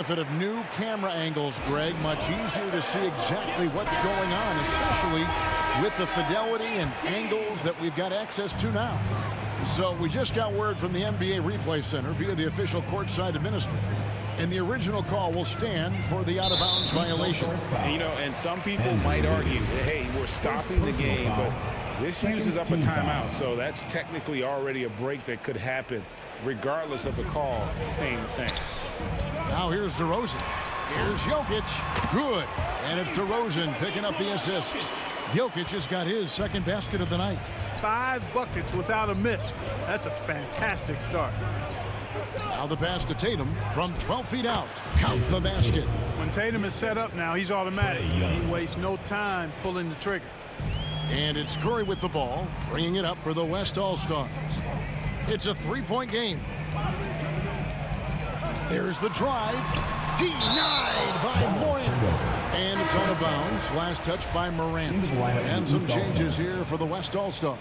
Benefit of new camera angles, Greg, much easier to see exactly what's going on, especially with the fidelity and angles that we've got access to now. So we just got word from the NBA Replay Center via the official courtside administrator. And the original call will stand for the out-of-bounds violation. You know, and some people might argue, hey, we're stopping the game, but this uses up a timeout, so that's technically already a break that could happen regardless of the call staying the same. Now here's DeRozan. Here's Jokic. Good. And it's DeRozan picking up the assist. Jokic has got his second basket of the night. 5 buckets without a miss. That's a fantastic start. Now the pass to Tatum from 12 feet out. Count the basket. When Tatum is set up now, he's automatic. He wastes no time pulling the trigger. And it's Curry with the ball, bringing it up for the West All-Stars. It's a 3-point game. There's the drive. Denied by Morant. And it's out of bounds. Last touch by Morant. And some changes here for the West All-Stars.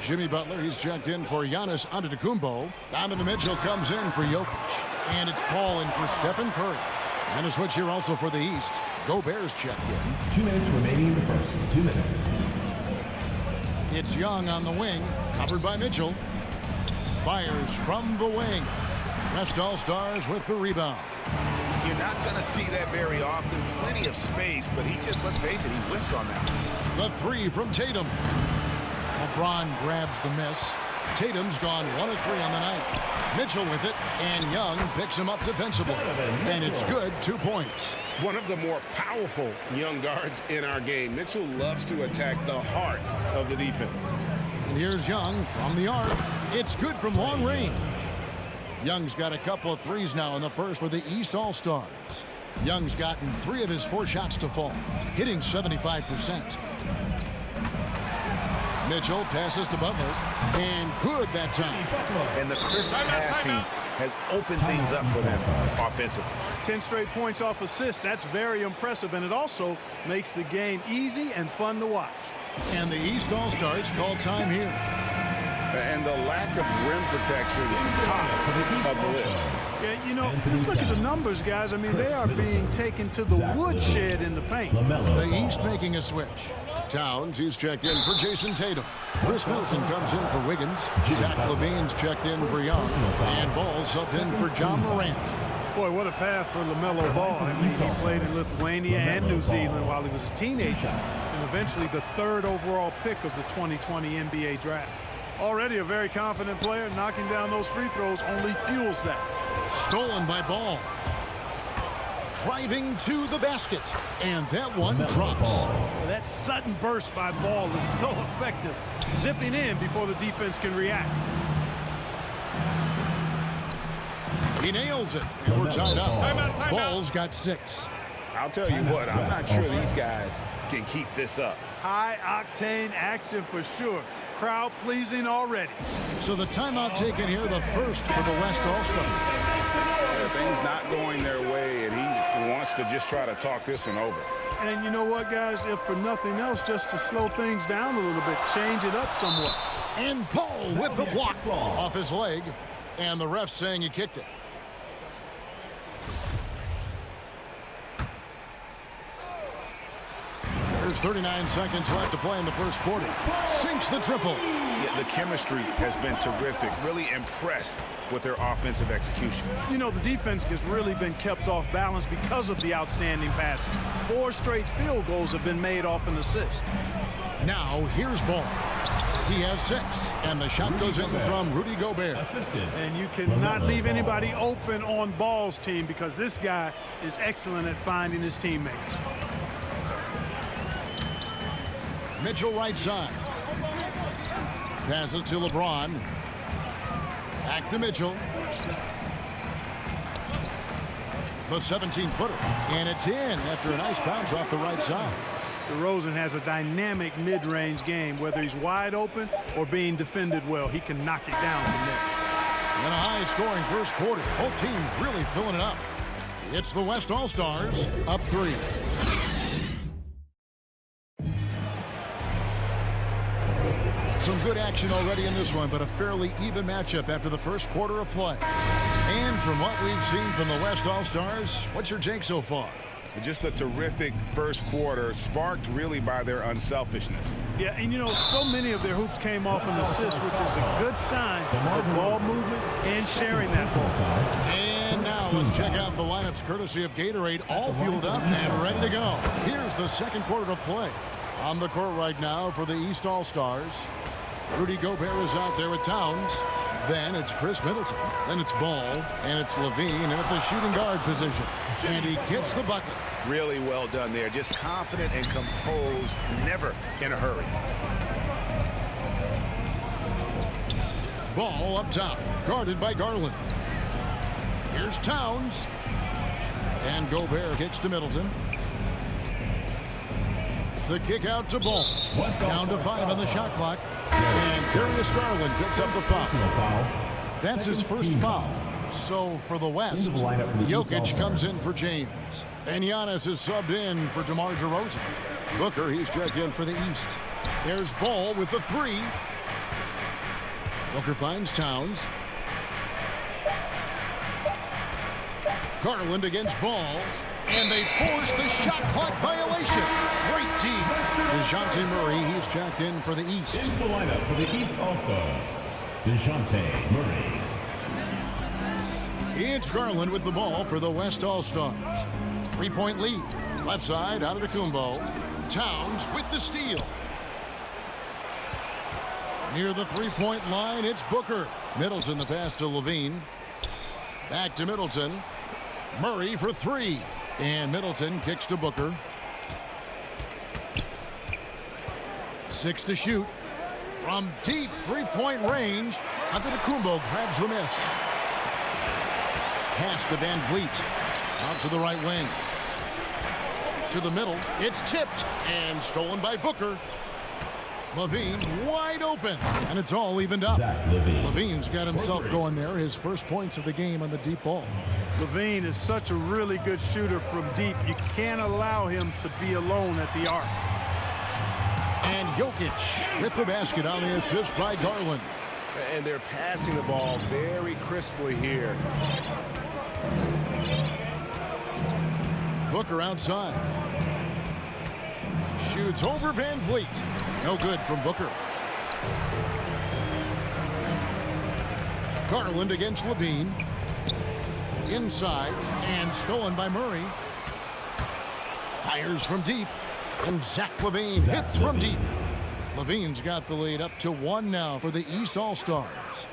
Jimmy Butler, he's checked in for Giannis Antetokounmpo. Donovan Mitchell comes in for Jokic. And it's Paul in for Stephen Curry. And a switch here also for the East. Gobert's checked in. 2 minutes remaining in the first. 2 minutes. It's Young on the wing. Covered by Mitchell. Fires from the wing. West All-Stars with the rebound. You're not going to see that very often. Plenty of space, but he just, let's face it, he whiffs on that. The three from Tatum. LeBron grabs the miss. Tatum's gone 1 of 3 on the night. Mitchell with it, and Young picks him up defensively. And it's good, 2 points. One of the more powerful young guards in our game. Mitchell loves to attack the heart of the defense. And here's Young from the arc. It's good from long range. Young's got a couple of threes now in the first for the East All-Stars. Young's gotten 3 of his 4 shots to fall, hitting 75%. Mitchell passes to Butler, and good that time. And the crisp passing has opened things up for them offensively. 10 straight points off assist. That's very impressive, and it also makes the game easy and fun to watch. And the East All-Stars call time here. And the lack of rim protection top of the list. Yeah, you know, just look at the numbers, guys. I mean, they are being taken to the woodshed in the paint. The East making a switch. Towns, he's checked in for Jason Tatum. Chris Middleton comes in for Wiggins. Zach LaVine's checked in for Young. And Ball subbed in for John Morant. Boy, what a path for LaMelo Ball. I mean, he played in Lithuania and New Zealand while he was a teenager. And eventually the 3rd overall pick of the 2020 NBA draft. Already a very confident player. Knocking down those free throws only fuels that. Stolen by Ball. Driving to the basket. And that one drops. That sudden burst by Ball is so effective. Zipping in before the defense can react. He nails it. And we're tied up. Ball's got 6. I'll tell you what, I'm not sure these guys can keep this up. High-octane action for sure. Crowd pleasing already. So the timeout taken here, the first for the West All-Stars. Things not going their way, and he wants to just try to talk this one over. And you know what, guys? If for nothing else, just to slow things down a little bit, change it up somewhat. And Ball with the block off his leg. And the ref saying he kicked it. There's 39 seconds left to play in the first quarter. Sinks the triple. Yeah, the chemistry has been terrific. Really impressed with their offensive execution. You know, the defense has really been kept off balance because of the outstanding passes. 4 straight field goals have been made off an assist. Now, here's Ball. He has 6, and the shot goes in from Rudy Gobert. And you cannot leave anybody open on Ball's team because this guy is excellent at finding his teammates. Mitchell right side. Passes to LeBron. Back to Mitchell. The 17-footer. And it's in after a nice bounce off the right side. DeRozan has a dynamic mid-range game. Whether he's wide open or being defended well, he can knock it down from there. In a high-scoring first quarter, both teams really filling it up. It's the West All-Stars up 3. Some good action already in this one, but a fairly even matchup after the first quarter of play. And from what we've seen from the West All-Stars, what's your take so far? Just a terrific first quarter, sparked really by their unselfishness. Yeah, and you know, so many of their hoops came off an assist, which is a good sign of ball movement and sharing that ball. And now let's check out the lineups courtesy of Gatorade, all fueled up and ready to go. Here's the second quarter of play. On the court right now for the East All-Stars, Rudy Gobert is out there with Towns. Then it's Chris Middleton. Then it's Ball, and it's Levine at the shooting guard position. And he gets the bucket. Really well done there. Just confident and composed, never in a hurry. Ball up top, guarded by Garland. Here's Towns. And Gobert kicks to Middleton. The kick out to Ball. Down to 5 on the shot clock. And Darius Garland picks up the foul. That's his first foul. So for the West, Jokic comes in for James. And Giannis is subbed in for DeMar DeRozan. Booker, he's checked in for the East. There's Ball with the 3. Booker finds Towns. Garland against Ball. And they force the shot clock violation. Great D. DeJounte Murray, he's checked in for the East. Into the lineup for the East All-Stars, DeJounte Murray. It's Garland with the ball for the West All-Stars. 3-point lead. Left side, Antetokounmpo. Towns with the steal. Near the 3-point line, it's Booker. Middleton the pass to Levine. Back to Middleton. Murray for 3. And Middleton kicks to Booker. 6 to shoot. From deep 3-point range, Antetokounmpo grabs the miss. Pass to Van Vliet. Out to the right wing. To the middle. It's tipped and stolen by Booker. Levine wide open. And it's all evened up. Levine's got himself going there. His first points of the game on the deep ball. Levine is such a really good shooter from deep. You can't allow him to be alone at the arc. And Jokic with the basket on the assist by Garland. And they're passing the ball very crisply here. Booker outside. Shoots over Van Vliet. No good from Booker. Garland against Levine. Inside and stolen by Murray. Fires from deep. And Zach LaVine hits from deep. Levine's got the lead up to 1 now for the East All-Stars.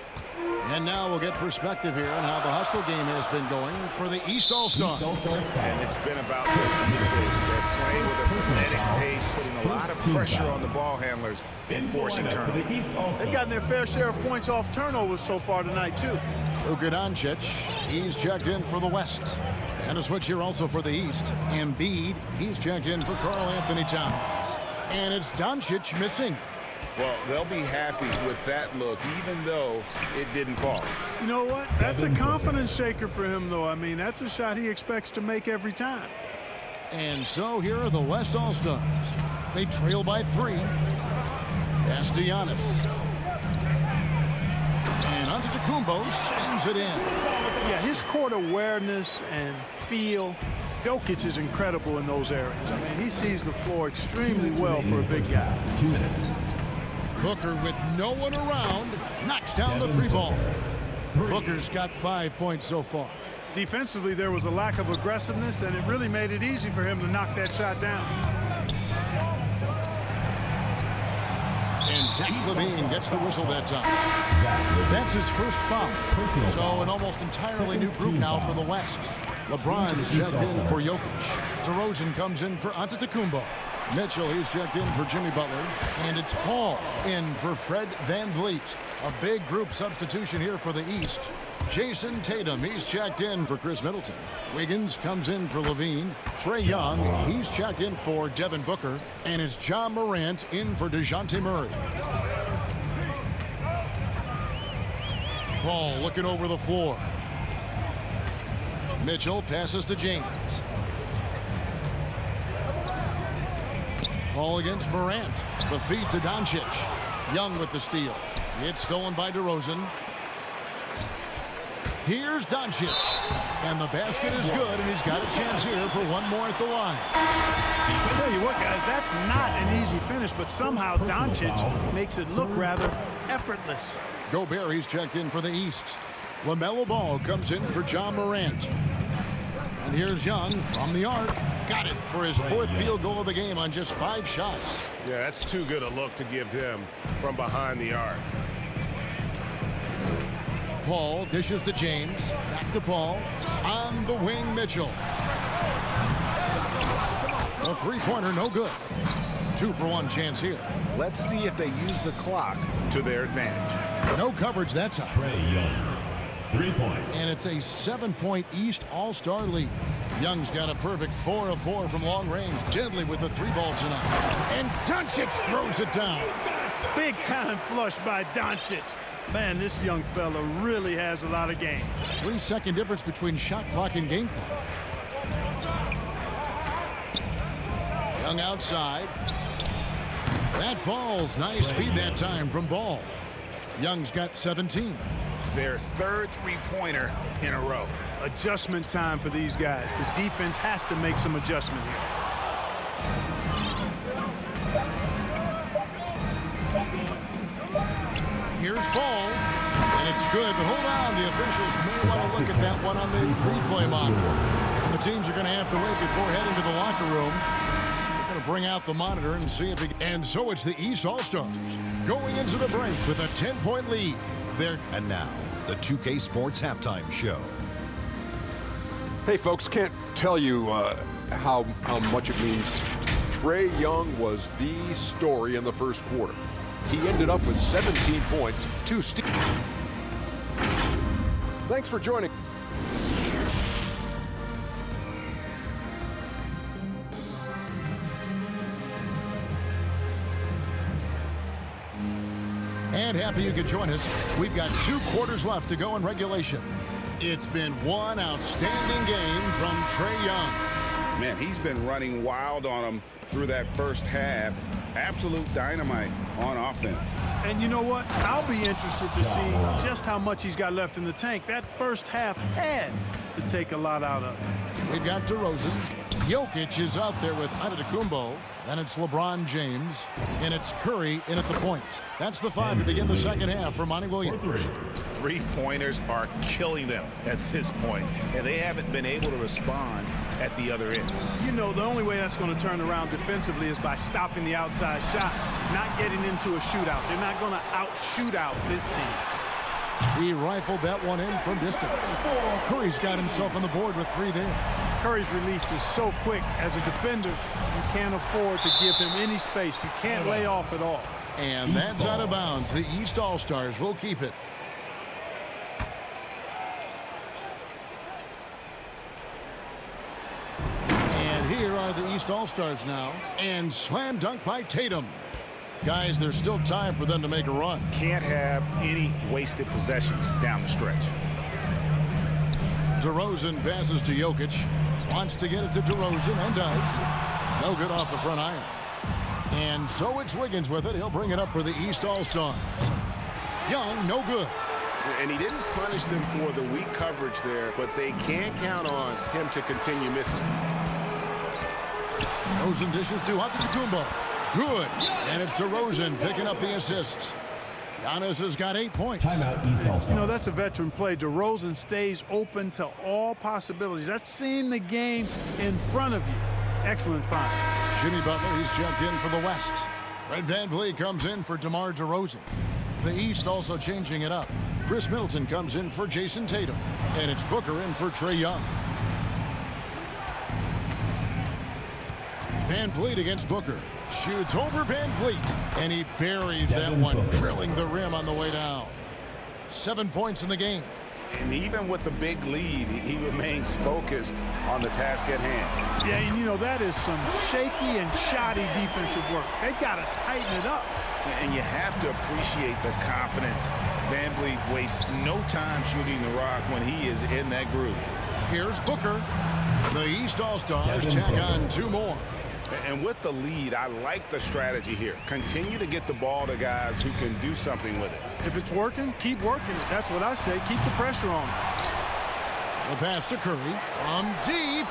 And now we'll get perspective here on how the hustle game has been going for the East All-Stars. And it's been about the defense. They're playing with a frenetic pace, putting a lot of pressure on the ball handlers and forcing turnovers. They've gotten their fair share of points off turnovers so far tonight, too. Luka Doncic, he's checked in for the West. And a switch here also for the East. Embiid, he's checked in for Karl Anthony Towns. And it's Doncic missing. Well, they'll be happy with that look, even though it didn't fall. You know what? That's a confidence shaker for him, though. I mean, that's a shot he expects to make every time. And so here are the West All-Stars. They trail by 3. Pass to Giannis. And Antetokounmpo slams it in. Yeah, his court awareness and feel. Jokic is incredible in those areas. I mean, he sees the floor extremely well for a big guy. 2 minutes. Booker with no one around knocks down the 3-ball. Booker's got 5 points so far. Defensively, there was a lack of aggressiveness, and it really made it easy for him to knock that shot down. And Zach LaVine gets the whistle that time. That's his first foul. So an almost entirely new group now for the West. LeBron's checked in for Jokic. DeRozan comes in for Antetokounmpo. Mitchell, he's checked in for Jimmy Butler. And it's Paul in for Fred Van Vliet. A big group substitution here for the East. Jason Tatum, he's checked in for Chris Middleton. Wiggins comes in for Levine. Trae Young, he's checked in for Devin Booker. And it's John Morant in for DeJounte Murray. Paul looking over the floor. Mitchell passes to James. Ball against Morant. The feed to Doncic. Young with the steal. It's stolen by DeRozan. Here's Doncic. And the basket is good, and he's got a chance here for one more at the line. I'll tell you what, guys, that's not an easy finish, but somehow Doncic makes it look rather effortless. Gobert, he's checked in for the East. LaMelo Ball comes in for John Morant. And here's Young from the arc. Got it for his fourth field goal of the game on just 5 shots. Yeah, that's too good a look to give him from behind the arc. Paul dishes to James. Back to Paul. On the wing, Mitchell. A three-pointer, no good. 2-for-1 chance here. Let's see if they use the clock to their advantage. No coverage that time. Trae Young, 3 points. And it's a 7-point East All-Star lead. Young's got a perfect 4 of 4 from long range. Deadly with the 3-ball tonight. And Doncic throws it down. Big time flush by Doncic. Man, this young fella really has a lot of game. 3-second difference between shot clock and game clock. Young outside. That falls. Nice feed that time from Ball. Young's got 17. Their third three-pointer in a row. Adjustment time for these guys. The defense has to make some adjustment here. Here's Ball. And it's good, but hold on. The officials may want to look at that one on the replay monitor. And the teams are going to have to wait before heading to the locker room. They're going to bring out the monitor and see if it... And so it's the East All-Stars going into the break with a 10-point lead. And now, the 2K Sports Halftime Show. Hey, folks, can't tell you how much it means. Trae Young was the story in the first quarter. He ended up with 17 points, 2 steals. Thanks for joining. And happy you could join us. We've got 2 quarters left to go in regulation. It's been one outstanding game from Trae Young. Man, he's been running wild on them through that first half. Absolute dynamite on offense. And you know what? I'll be interested to see just how much he's got left in the tank. That first half had to take a lot out of it. We've got DeRozan. Jokic is out there with Antetokounmpo. Then it's LeBron James. And it's Curry in at the point. That's the 5 to begin the second half for Monty Williams. Three-pointers are killing them at this point, and they haven't been able to respond at the other end. You know, the only way that's going to turn around defensively is by stopping the outside shot, not getting into a shootout. They're not going to out-shoot out this team. He rifled that one in from distance. Curry's got himself on the board with 3 there. Curry's release is so quick. As a defender, you can't afford to give him any space. You can't lay off at all. And that's out of bounds. The East All-Stars will keep it. And here are the East All-Stars now. And slam dunk by Tatum. Guys, there's still time for them to make a run. Can't have any wasted possessions down the stretch. DeRozan passes to Jokic. Wants to get it to DeRozan and does. No good off the front iron. And so it's Wiggins with it. He'll bring it up for the East All-Stars. Young, no good. And he didn't punish them for the weak coverage there, but they can't count on him to continue missing. DeRozan dishes to Antetokounmpo. Good. And it's DeRozan picking up the assist. Giannis has got 8 points. Timeout, East All-Stars. You know, that's a veteran play. DeRozan stays open to all possibilities. That's seeing the game in front of you. Excellent find. Jimmy Butler, he's checked in for the West. Fred VanVleet comes in for DeMar DeRozan. The East also changing it up. Chris Middleton comes in for Jason Tatum. And it's Booker in for Trae Young. VanVleet against Booker. Shoots over VanVleet. And he buries that one, drilling the rim on the way down. 7 points in the game. And even with the big lead, he remains focused on the task at hand. Yeah, and you know, that is some shaky and shoddy defensive work. They've got to tighten it up. And you have to appreciate the confidence. VanVleet wastes no time shooting the rock when he is in that groove. Here's Booker. The East All-Stars tack on 2 more. And with the lead, I like the strategy here. Continue to get the ball to guys who can do something with it. If it's working, keep working it. That's what I say. Keep the pressure on. The pass to Curry. From deep.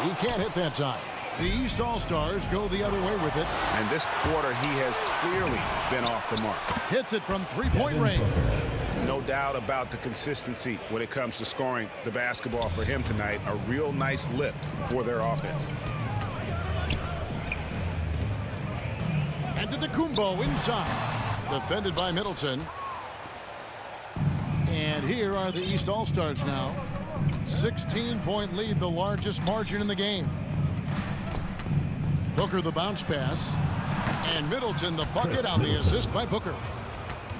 He can't hit that time. The East All-Stars go the other way with it. And this quarter, he has clearly been off the mark. Hits it from three-point range. No doubt about the consistency when it comes to scoring the basketball for him tonight. A real nice lift for their offense. Antetokounmpo inside. Defended by Middleton. And here are the East All-Stars now. 16-point lead, the largest margin in the game. Booker the bounce pass. And Middleton the bucket on the assist by Booker.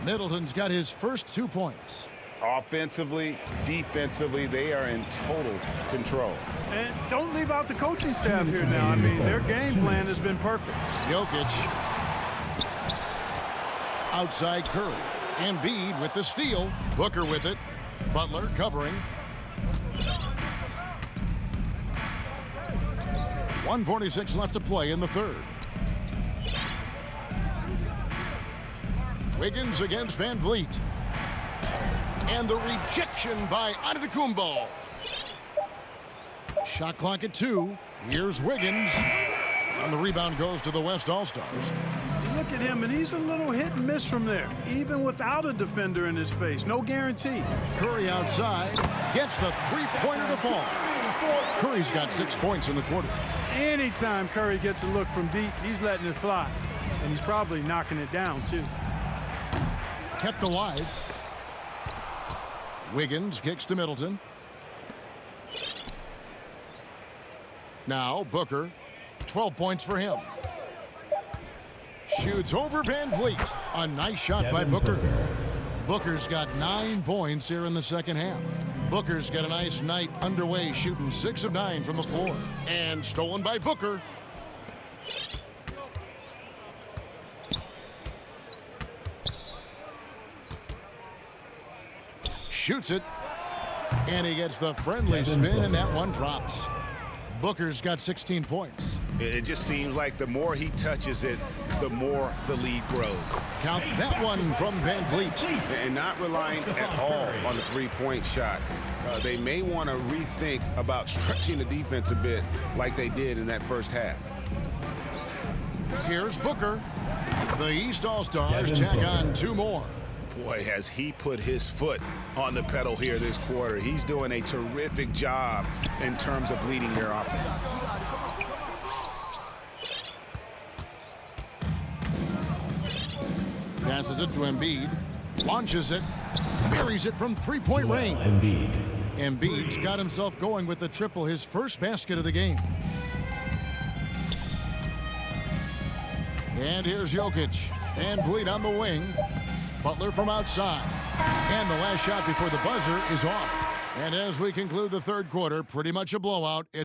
Middleton's got his first 2 points. Offensively, defensively, they are in total control. And don't leave out the coaching staff here now. I mean, their game plan has been perfect. Jokic. Outside Curry. Embiid with the steal. Booker with it. Butler covering. 1:46 left to play in the third. Wiggins against Van Vliet. And the rejection by Antetokounmpo. Shot clock at 2. Here's Wiggins. And the rebound goes to the West All-Stars. Look at him, and he's a little hit and miss from there, even without a defender in his face. No guarantee. Curry outside. Gets the three-pointer to fall. Curry's got 6 points in the quarter. Anytime Curry gets a look from deep, he's letting it fly. And he's probably knocking it down, too. Kept alive. Wiggins kicks to Middleton. Now Booker. 12 points for him. Shoots over Van Vliet. A nice shot by Booker. Booker's got 9 points here in the second half. Booker's got a nice night underway, shooting 6 of 9 from the floor. And stolen by Booker. Shoots it. And he gets the friendly spin, and that one drops. Booker's got 16 points. It just seems like the more he touches it, the more the lead grows. Count that one from Van Vliet. And not relying at all on the three-point shot. They may want to rethink about stretching the defense a bit like they did in that first half. Here's Booker. The East All-Stars tack on 2 more. Boy, has he put his foot on the pedal here this quarter. He's doing a terrific job in terms of leading their offense. Passes it to Embiid. Launches it. Buries it from three-point range. Embiid's got himself going with the triple, his first basket of the game. And here's Jokic. Van Vliet on the wing. Butler from outside. And the last shot before the buzzer is off. And as we conclude the third quarter, pretty much a blowout.